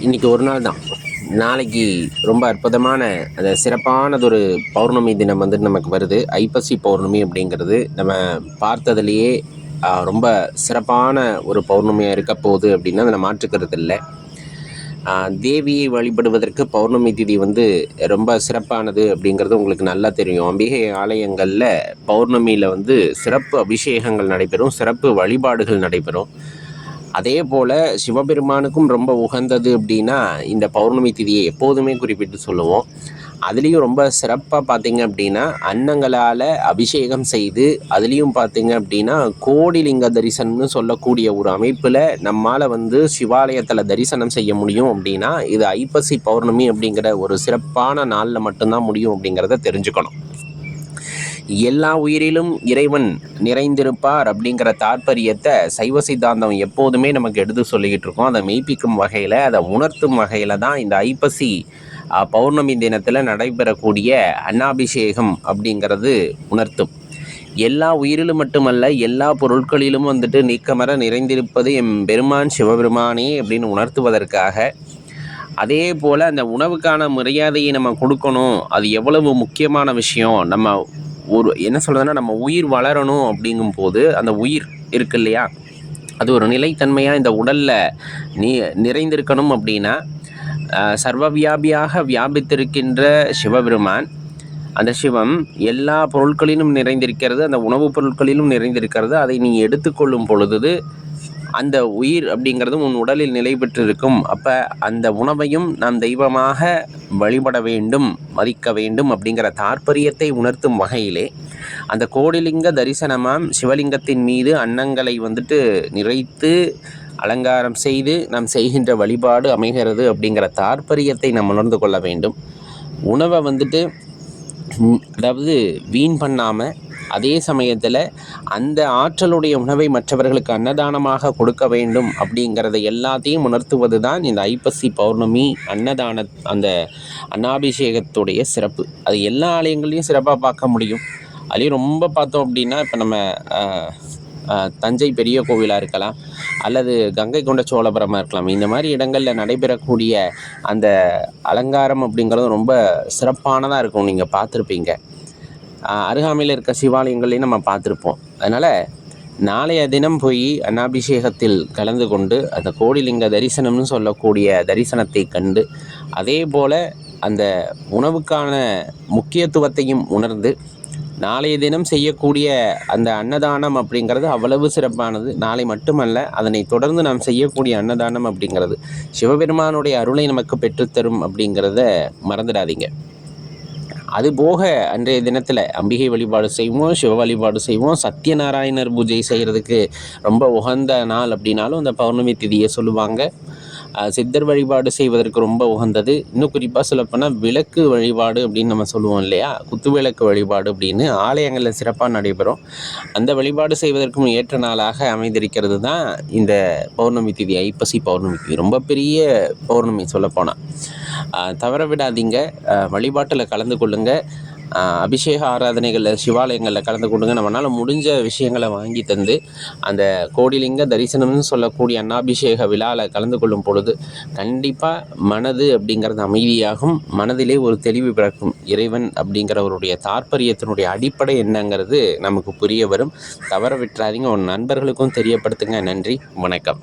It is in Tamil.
இன்றைக்கி ஒரு நாள் தான். நாளைக்கு ரொம்ப அற்புதமான அந்த சிறப்பானதொரு பௌர்ணமி தினம் வந்து நமக்கு வருது. ஐப்பசி பௌர்ணமி அப்படிங்கிறது நம்ம பார்த்ததுலேயே ரொம்ப சிறப்பான ஒரு பௌர்ணமியாக இருக்க போகுது அப்படின்னா அதில் மாற்றுக்கிறது இல்லை. தேவியை வழிபடுவதற்கு பௌர்ணமி திதி வந்து ரொம்ப சிறப்பானது அப்படிங்கிறது உங்களுக்கு நல்லா தெரியும். அம்பிகை ஆலயங்களில் பௌர்ணமியில் வந்து சிறப்பு அபிஷேகங்கள் நடைபெறும், சிறப்பு வழிபாடுகள் நடைபெறும். அதே போல் சிவபெருமானுக்கும் ரொம்ப உகந்தது அப்படின்னா இந்த பௌர்ணமி திதியை எப்போதுமே குறிப்பிட்டு சொல்லுவோம். அதுலேயும் ரொம்ப சிறப்பாக பார்த்திங்க அப்படின்னா அன்னங்களால் அபிஷேகம் செய்து அதுலேயும் பார்த்திங்க அப்படின்னா கோடிலிங்க தரிசனம்னு சொல்லக்கூடிய ஒரு அமைப்பில் நம்மால் வந்து சிவாலயத்தில் தரிசனம் செய்ய முடியும் அப்படின்னா இது ஐப்பசி பௌர்ணமி அப்படிங்கிற ஒரு சிறப்பான நாளில் மட்டும்தான் முடியும் அப்படிங்கிறத தெரிஞ்சுக்கணும். எல்லா உயிரிலும் இறைவன் நிறைந்திருப்பார் அப்படிங்கிற தாற்பயத்தை சைவ சித்தாந்தம் எப்போதுமே நமக்கு எடுத்து சொல்லிக்கிட்டு இருக்கோம். அதை மெய்ப்பிக்கும் வகையில், அதை உணர்த்தும் வகையில் தான் இந்த ஐப்பசி பௌர்ணமி தினத்தில் நடைபெறக்கூடிய அன்னாபிஷேகம் அப்படிங்கிறது உணர்த்தும். எல்லா உயிரிலும் மட்டுமல்ல, எல்லா பொருட்களிலும் வந்துட்டு நீக்கமர நிறைந்திருப்பது எம் பெருமான் சிவபெருமானே அப்படின்னு உணர்த்துவதற்காக, அதே போல் அந்த உணவுக்கான மரியாதையை நம்ம கொடுக்கணும். அது எவ்வளவு முக்கியமான விஷயம். நம்ம ஒரு என்ன சொல்கிறதுன்னா, நம்ம உயிர் வளரணும் அப்படிங்கும்போது அந்த உயிர் இருக்கு இல்லையா, அது ஒரு நிலைத்தன்மையாக இந்த உடலில் நிறைந்திருக்கணும் அப்படின்னா சர்வவியாபியாக வியாபித்திருக்கின்ற சிவபெருமான், அந்த சிவம் எல்லா பொருட்களிலும் நிறைந்திருக்கிறது, அந்த உணவுப் பொருட்களிலும் நிறைந்திருக்கிறது. அதை நீ எடுத்துக்கொள்ளும் பொழுது அந்த உயிர் அப்படிங்கிறது உன் உடலில் நிலை பெற்றிருக்கும். அப்போ அந்த உணவையும் நாம் தெய்வமாக வழிபட வேண்டும், மதிக்க வேண்டும் அப்படிங்கிற தாற்பயத்தை உணர்த்தும் வகையிலே அந்த கோடிலிங்க தரிசனமாம் சிவலிங்கத்தின் மீது அன்னங்களை வந்துட்டு நிறைத்து அலங்காரம் செய்து நாம் செய்கின்ற வழிபாடு அமைகிறது அப்படிங்கிற தாற்பயத்தை நாம் உணர்ந்து கொள்ள வேண்டும். உணவை வந்துட்டு அதாவது வீண் பண்ணாமல், அதே சமயத்தில் அந்த ஆற்றலுடைய உணவை மற்றவர்களுக்கு அன்னதானமாக கொடுக்க வேண்டும் அப்படிங்கிறத எல்லாத்தையும் உணர்த்துவது தான் இந்த ஐப்பசி பௌர்ணமி அன்னதான அந்த அன்னாபிஷேகத்துடைய சிறப்பு. அது எல்லா ஆலயங்களையும் சிறப்பாக பார்க்க முடியும். அதுலேயும் ரொம்ப பார்த்தோம் அப்படின்னா, இப்போ நம்ம தஞ்சை பெரிய கோவிலாக இருக்கலாம், அல்லது கங்கை கொண்ட சோழபுரமாக இருக்கலாம். இந்த மாதிரி இடங்களில் நடைபெறக்கூடிய அந்த அலங்காரம் அப்படிங்கிறது ரொம்ப சிறப்பானதாக இருக்கும். நீங்கள் பார்த்துருப்பீங்க. அருகாமையில் இருக்க சிவாலயங்களையும் நம்ம பார்த்துருப்போம். அதனால் நாளைய தினம் போய் அன்னாபிஷேகத்தில் கலந்து கொண்டு அந்த கோடிலிங்க தரிசனம்னு சொல்லக்கூடிய தரிசனத்தை கண்டு, அதே போல் அந்த உணவுக்கான முக்கியத்துவத்தையும் உணர்ந்து, நாளைய தினம் செய்யக்கூடிய அந்த அன்னதானம் அப்படிங்கிறது அவ்வளவு சிறப்பானது. நாளை மட்டுமல்ல, அதனை தொடர்ந்து நாம் செய்யக்கூடிய அன்னதானம் அப்படிங்கிறது சிவபெருமானுடைய அருளை நமக்கு பெற்றுத்தரும் அப்படிங்கிறத மறந்துடாதீங்க. அதுபோக அன்றைய தினத்தில் அம்பிகை வழிபாடு செய்வோம், சிவ வழிபாடு செய்வோம். சத்யநாராயணர் பூஜை செய்கிறதுக்கு ரொம்ப உகந்த நாள் அப்படின்னாலும் அந்த பௌர்ணமி திதியை சொல்லுவாங்க. சித்தர் வழிபாடு செய்வதற்கு ரொம்ப உகந்தது. இன்னும் குறிப்பாக சொல்லப்போனால் விளக்கு வழிபாடு அப்படின்னு நம்ம சொல்லுவோம் இல்லையா, குத்து விளக்கு வழிபாடு அப்படின்னு ஆலயங்களில் சிறப்பாக நடைபெறும். அந்த வழிபாடு செய்வதற்கும் ஏற்ற நாளாக அமைந்திருக்கிறது தான் இந்த பௌர்ணமி திதி, ஐப்பசி பௌர்ணமி திதி. ரொம்ப பெரிய பௌர்ணமி சொல்லப்போனால். தவற விடாதீங்க, வழிபாட்டில் கலந்து கொள்ளுங்கள். அபிஷேக ஆராதனைகளில் சிவாலயங்களில் கலந்து கொள்ளுங்க. நம்மளால் முடிஞ்ச விஷயங்களை வாங்கி தந்து அந்த கோடிலிங்க தரிசனம்னு சொல்லக்கூடிய அன்னாபிஷேக விழாவில் கலந்து கொள்ளும் பொழுது கண்டிப்பாக மனது அப்படிங்கிறது அமைதியாகும், மனதிலே ஒரு தெளிவு பிறக்கும். இறைவன் அப்படிங்கிறவருடைய தாற்பயத்தினுடைய அடிப்படை என்னங்கிறது நமக்கு புரிய வரும். தவற விட்டுறாதீங்க, உன் நண்பர்களுக்கும் தெரியப்படுத்துங்க. நன்றி, வணக்கம்.